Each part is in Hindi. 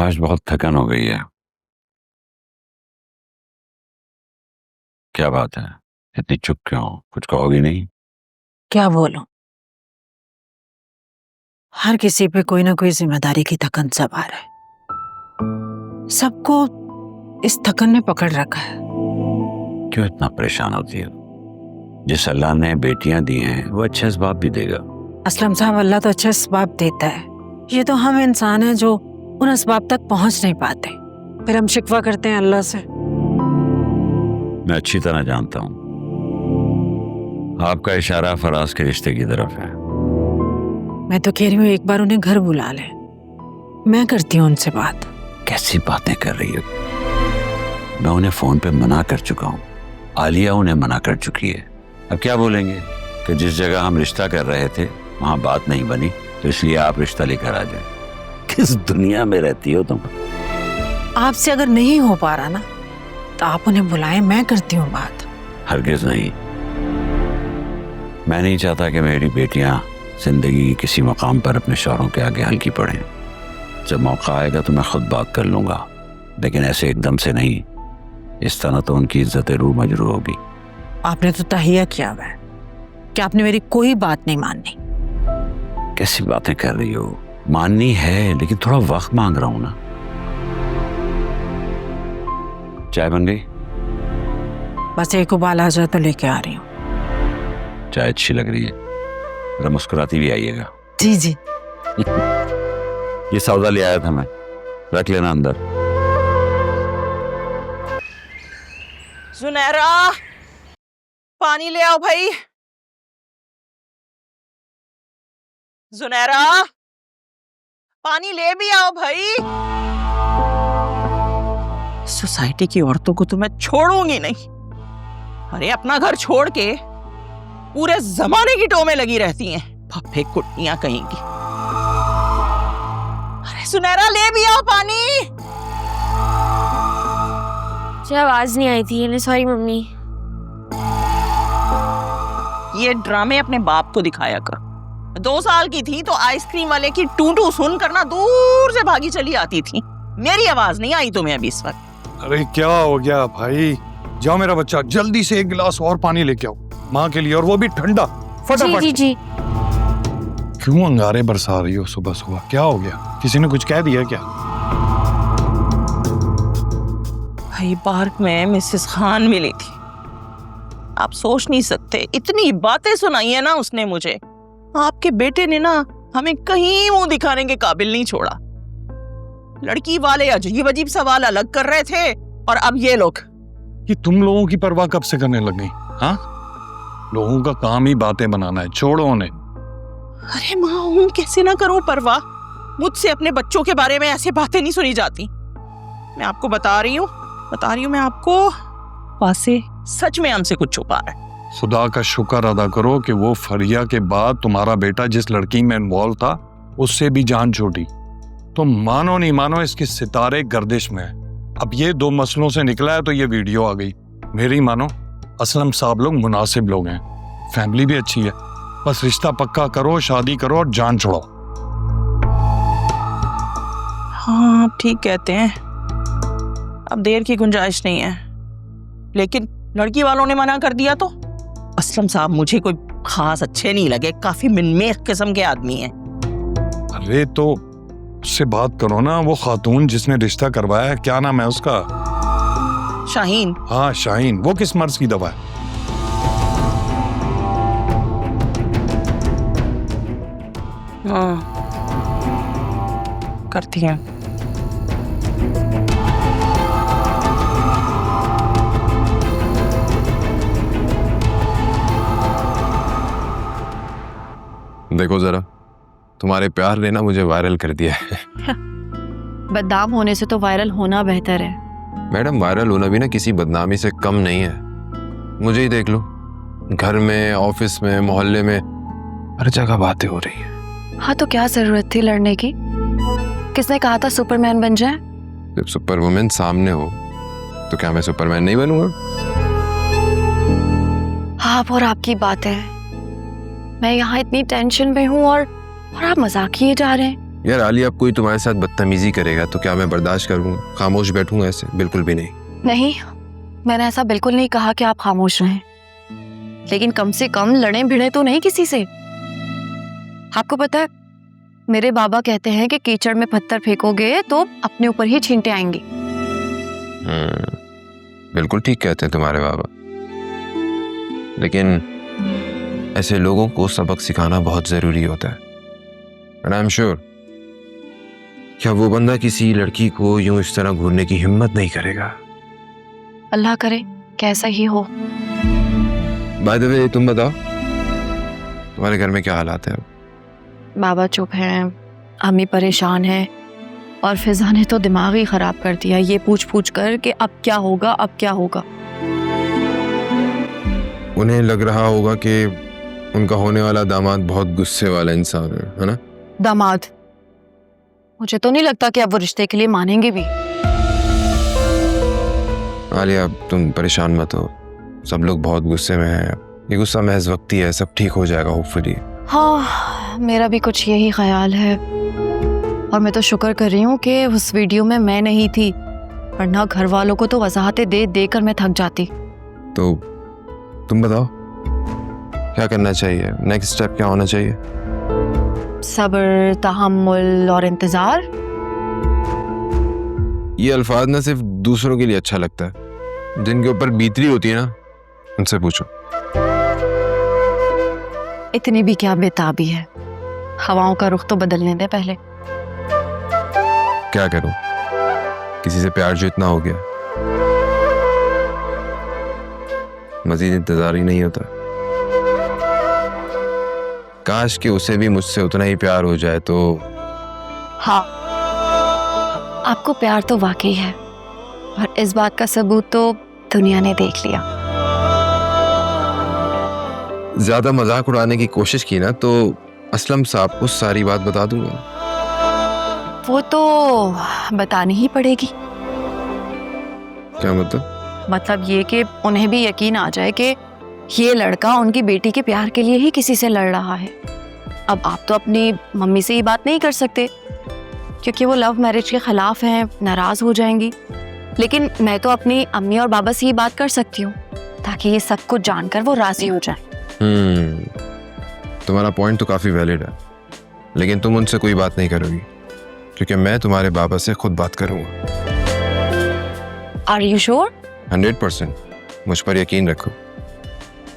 आज बहुत थकन हो गई है। क्या बात है, इतनी चुप क्यों? कुछ कहोगी नहीं? क्या बोलूं, हर किसी पे कोई ना कोई जिम्मेदारी की थकन सवार है। सबको इस थकन ने पकड़ रखा है। क्यों इतना परेशान होती हो? जिस अल्लाह ने बेटियां दी हैं वो अच्छे असबाब भी देगा। असलम साहब, अल्लाह तो अच्छे असबाब देता है। ये तो हम इंसान हैं जो उन असबाब तक पहुंच नहीं पाते, फिर हम शिकवा करते हैं अल्लाह से। मैं अच्छी तरह जानता हूँ आपका इशारा फराज के रिश्ते की तरफ है। मैं तो कह रही हूँ एक बार उन्हें घर बुला ले, मैं करती हूँ उनसे बात। कैसी बातें कर रही हो? मैं उन्हें फोन पे मना कर चुका हूँ, आलिया उन्हें मना कर चुकी है। अब क्या बोलेंगे कि जिस जगह हम रिश्ता कर रहे थे वहां बात नहीं बनी, तो इसलिए आप रिश्ता लेकर आ जाए। किस दुनिया में रहती हो तुम? आपसे अगर नहीं हो पा रहा ना तो आप उन्हें बुलाएं, मैं करती हूँ बात। हरगिज नहीं। मैं नहीं चाहता कि मेरी बेटियां जिंदगी की किसी मकाम पर अपने शौहरों के आगे हल्की पड़ें। जब मौका आएगा तो मैं खुद बात कर लूंगा, लेकिन ऐसे एकदम से नहीं। इस तरह तो उनकी इज्जत रूह मजरू होगी। आपने तो तहिया किया हुआ है कि आपने मेरी कोई बात नहीं माननी। कैसी बातें कर रही हो? माननी है, लेकिन थोड़ा वक्त मांग रहा हूं ना। चाय बन गई? बस एक उबाल आ जाए तो लेके आ रही हूँ। चाय अच्छी लग रही है, जरा मुस्कुराती भी आइएगा। जी जी। ये सौदा ले आया था मैं, रख लेना अंदर। सुनहरा, पानी ले आओ भाई। सुनहरा, पानी ले भी आओ भाई। सोसाइटी की औरतों को तो मैं छोड़ूंगी नहीं। अरे अपना घर छोड़ के पूरे जमाने की टो में लगी रहती हैं, फफे कुट्टियां कहीं की। अरे सुनहरा, ले भी आओ पानी। मुझे आवाज नहीं आई थी, सॉरी मम्मी। ये ड्रामे अपने बाप को दिखाया कर। 2 साल की थी तो आइसक्रीम वाले की टू सुन कर ना दूर से भागी चली आती थी। मेरी आवाज नहीं आई तुम्हें अभी इस वक्त? अरे क्या हो गया भाई? जाओ मेरा बच्चा, जल्दी से 1 गिलास और पानी लेके आओ माँ के लिए, और वो भी ठंडा, फटाफट। जी जी। क्यों अंगारे बरसा रही हो सुबह सुबह? क्या हो गया? किसी ने कुछ कह दिया क्या? भाई पार्क में मिसेस खान मिली थी। आप सोच नहीं सकते, इतनी बातें सुनाई है ना उसने मुझे। आपके बेटे ने ना हमें कहीं मुंह दिखाने के काबिल नहीं छोड़ा। लड़की वाले अजीब अजीब सवाल अलग कर रहे थे, और अब ये लोग। कि तुम लोगों की परवाह कब से करने लग गई? हाँ, लोगों का काम ही बातें बनाना है, छोड़ो उन्हें। अरे माँ हूँ, कैसे ना करूं परवाह? मुझसे अपने बच्चों के बारे में ऐसे बातें नहीं सुनी जाती। मैं आपको बता रही हूँ मैं आपको, वासे सच में हमसे कुछ छुपा रहा है। खुदा का शुक्र अदा करो कि वो फरिया के बाद तुम्हारा बेटा जिस लड़की में इन्वॉल्व था उससे भी जान छोड़ी। तो मानो नहीं मानो, इसके सितारे गर्दिश में है। अब ये 2 मसलों से निकला है तो ये वीडियो आ गई। मेरी मानो, असलम साहब लोग मुनासिब लोग हैं, फैमिली भी अच्छी है। बस रिश्ता पक्का करो, शादी करो और जान छोड़ो। हाँ आप ठीक कहते हैं, अब देर की गुंजाइश नहीं है। लेकिन लड़की वालों ने मना कर दिया तो? असलम साहब मुझे कोई खास अच्छे नहीं लगे, काफी मिनमेख किस्म के आदमी हैं। अरे तो उससे बात करो ना, वो खातून जिसने रिश्ता करवाया है, क्या नाम है उसका? शाहीन। हाँ शाहीन, वो किस मर्ज की दवा है? हाँ करती हैं। देखो जरा, तुम्हारे प्यार ने ना मुझे वायरल कर दिया है। बदनाम होने से तो वायरल होना बेहतर है। मैडम, वायरल होना भी ना किसी बदनामी से कम नहीं है। मुझे ही देख लो, घर में, ऑफिस में, मोहल्ले में, हर जगह बातें हो रही है। हाँ तो क्या जरूरत थी लड़ने की? किसने कहा था सुपरमैन बन जाए? जब सुपरवुमन सामने हो तो क्या मैं सुपरमैन नहीं बनूंगा? आप और आपकी बातें। मैं यहाँ इतनी टेंशन में हूँ और आप मजाक किए जा रहे हैं। यार आलिया, अब कोई तुम्हारे साथ बदतमीजी करेगा तो क्या मैं बर्दाश्त करूंगा? खामोश बैठूंगा ऐसे? बिल्कुल भी नहीं। नहीं, मैंने ऐसा बिल्कुल नहीं कहा कि आप खामोश रहें, लेकिन कम से कम लड़े भिड़े तो नहीं किसी से। आपको पता है, मेरे बाबा कहते हैं कि कीचड़ में पत्थर फेंकोगे तो अपने ऊपर ही छींटे आएंगे। बिल्कुल ठीक कहते हैं तुम्हारे बाबा, लेकिन ऐसे लोगों को सबक सिखाना बहुत जरूरी होता है। एंड आई एम श्योर क्या वो बंदा किसी लड़की को यूं इस तरह घूरने की हिम्मत नहीं करेगा। अल्लाह करे कैसा ही हो। बाय द वे, तुम बताओ तुम्हारे घर में क्या हालात है? बाबा चुप हैं, अम्मी परेशान है, और फिजा ने तो दिमाग ही खराब कर दिया ये पूछ पूछ कर कि अब क्या होगा, अब क्या होगा। उन्हें लग रहा होगा कि उनका होने वाला दामाद बहुत गुस्से वाला इंसान है ना? दामाद? मुझे तो नहीं लगता कि अब वो रिश्ते के लिए मानेंगे भी। आलिया, तुम परेशान मत हो, सब लोग बहुत गुस्से में हैं। ये गुस्सा महज वक्ती है, सब ठीक हो जाएगा होपफुली। हाँ, मेरा भी कुछ यही ख्याल है, और मैं तो शुक्र कर रही हूँ कि उस वीडियो में मैं नहीं थी, वरना घर वालों को तो वजाहतें दे देकर मैं थक जाती। तो तुम बताओ क्या करना चाहिए? नेक्स्ट स्टेप क्या होना चाहिए? सब्र, तहम्मुल और इंतजार। ये अल्फाज ना सिर्फ दूसरों के लिए अच्छा लगता है, जिनके ऊपर बीतरी होती है ना, उनसे पूछो। इतनी भी क्या बेताबी है, हवाओं का रुख तो बदलने दे पहले। क्या करूं, किसी से प्यार जो इतना हो गया, मजीद इंतजार ही नहीं होता। काश कि उसे भी मुझसे उतना ही प्यार हो जाए तो। हाँ, आपको प्यार तो वाकई है, और इस बात का सबूत तो दुनिया ने देख लिया। ज्यादा मजाक उड़ाने की कोशिश की ना तो असलम साहब को सारी बात बता दूंगा। वो तो बतानी ही पड़ेगी। क्या मतलब? मतलब ये कि उन्हें भी यकीन आ जाए कि ये लड़का उनकी बेटी के प्यार के लिए ही किसी से लड़ रहा है। अब आप तो अपनी मम्मी से ये बात नहीं कर सकते क्योंकि वो लव मैरिज के खिलाफ हैं, नाराज हो जाएंगी, लेकिन मैं तो अपनी अम्मी और बाबा से ये बात कर सकती हूँ ताकि ये सब कुछ जानकर वो राजी हो जाए। तुम्हारा पॉइंट तो काफी वैलिड है, लेकिन तुम उनसे कोई बात नहीं करोगी क्योंकि मैं तुम्हारे बाबा से खुद बात करूंगा। Are you sure? 100%, मुझ पर यकीन रखो।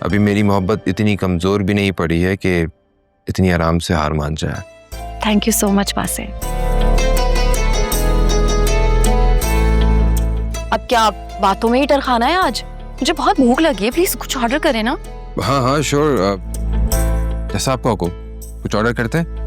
अभी मेरी मोहब्बत इतनी कमजोर भी नहीं पड़ी है कि इतनी आराम से हार मान जाए। थैंक यू सो मच बासे। अब क्या बातों में ही डर खाना है आज? मुझे बहुत भूख लगी है, प्लीज कुछ ऑर्डर करें ना। हाँ हाँ श्योर, जैसा आपका हुक्म, कुछ ऑर्डर करते हैं।